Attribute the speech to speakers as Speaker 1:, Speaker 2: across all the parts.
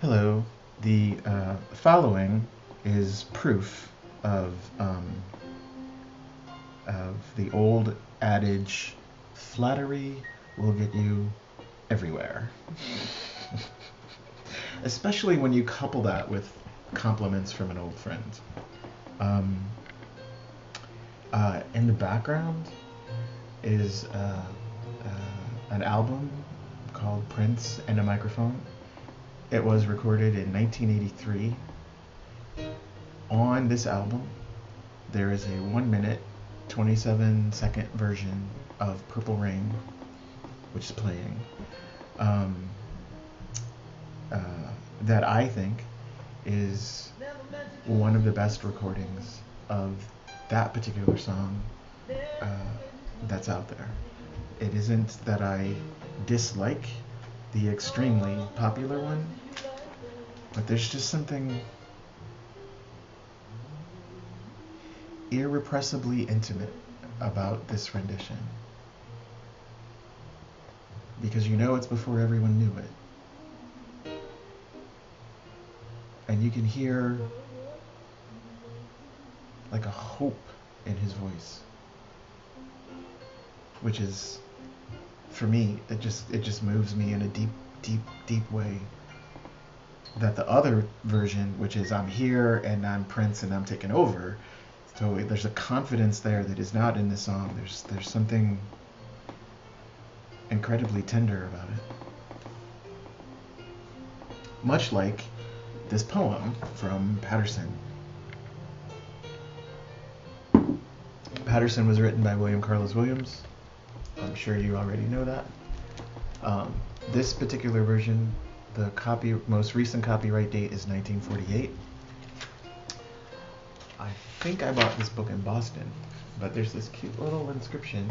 Speaker 1: Hello. The following is proof of the old adage, flattery will get you everywhere. Especially when you couple that with compliments from an old friend. Um, in the background is an album called Prince and a Microphone. It was recorded in 1983. On this album, there is a 1 minute, 27-second version of Purple Rain, which is playing, um, that I think is one of the best recordings of that particular song that's out there. It isn't that I dislike the extremely popular one, but there's just something irrepressibly intimate about this rendition. Because you know it's before everyone knew it. And you can hear like a hope in his voice. Which is, for me, it just moves me in a deep way. That the other version, which is I'm here and I'm Prince and I'm taking over, totally, there's a confidence there that is not in this song. There's something incredibly tender about it. Much like this poem from Paterson. Paterson was written by William Carlos Williams. I'm sure you already know that. This particular version, the most recent copyright date is 1948. I think I bought this book in Boston, but there's this cute little inscription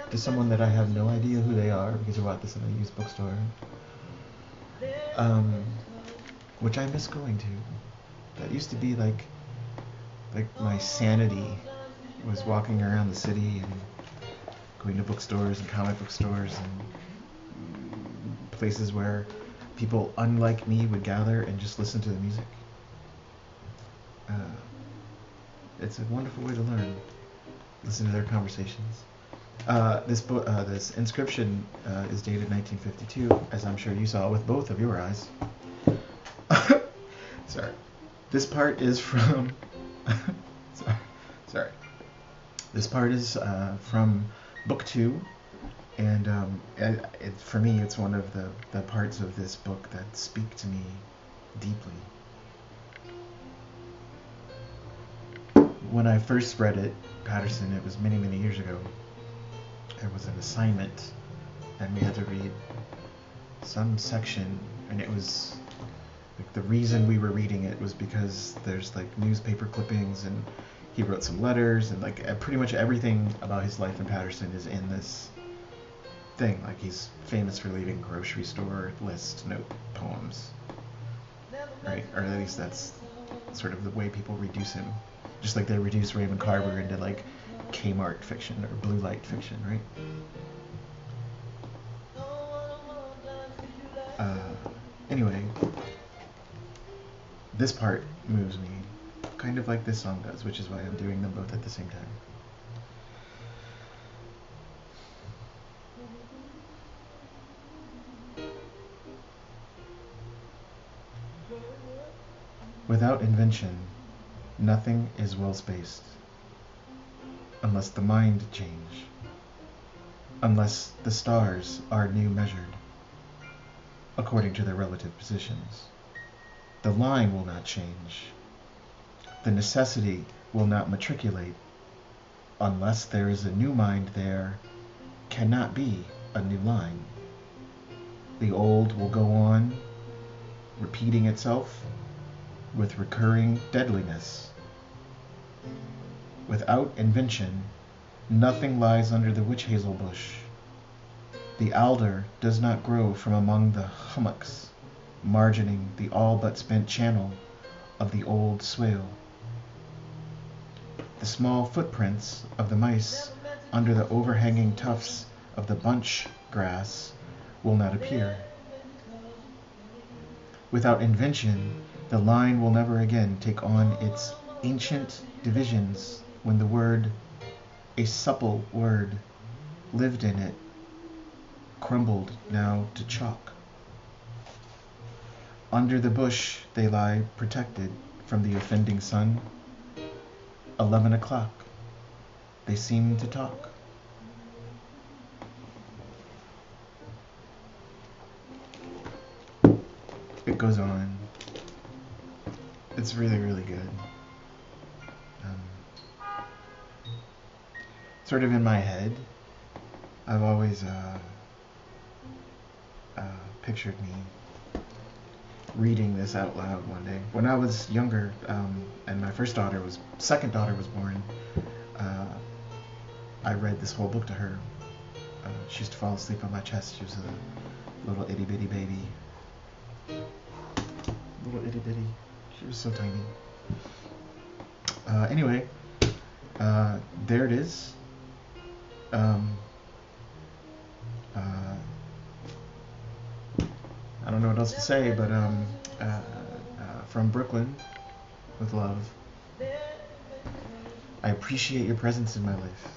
Speaker 1: to someone that I have no idea who they are because I bought this in a used bookstore, which I miss going to. That used to be like my sanity was walking around the city and going to bookstores and comic book stores and places where people unlike me would gather and just listen to the music. It's a wonderful way to learn. Listen to their conversations. This inscription is dated 1952, as I'm sure you saw with both of your eyes. Sorry. This part is from... Sorry. This part is from Book 2, and for me, it's one of the parts of this book that speak to me deeply. When I first read it, Paterson, it was many, many years ago. It was an assignment, and we had to read some section, and it was like the reason we were reading it was because there's like newspaper clippings, and he wrote some letters, and like pretty much everything about his life in Paterson is in this thing. Like he's famous for leaving grocery store list note poems, right? Or at least that's sort of the way people reduce him. Just like they reduce Raymond Carver into like Kmart fiction or blue light fiction, right? Anyway, this part moves me kind of like this song does, which is why I'm doing them both at the same time. Without invention, nothing is well spaced, unless the mind change, unless the stars are new measured, according to their relative positions. The line will not change. The necessity will not matriculate. Unless there is a new mind, there cannot be a new line. The old will go on, repeating itself with recurring deadliness. Without invention, nothing lies under the witch hazel bush. The alder does not grow from among the hummocks, margining the all but spent channel of the old swale. The small footprints of the mice under the overhanging tufts of the bunch grass will not appear. Without invention, the line will never again take on its ancient divisions when the word, a supple word, lived in it, crumbled now to chalk. Under the bush they lie protected from the offending sun. 11 o'clock. They seem to talk. It goes on. It's really, really good. Sort of in my head, I've always pictured me reading this out loud one day. When I was younger, and my second daughter was born, I read this whole book to her. She used to fall asleep on my chest. She was a little itty bitty baby. Little itty bitty. She was so tiny. Anyway, there it is. I don't know what else to say, but from Brooklyn, with love. I appreciate your presence in my life.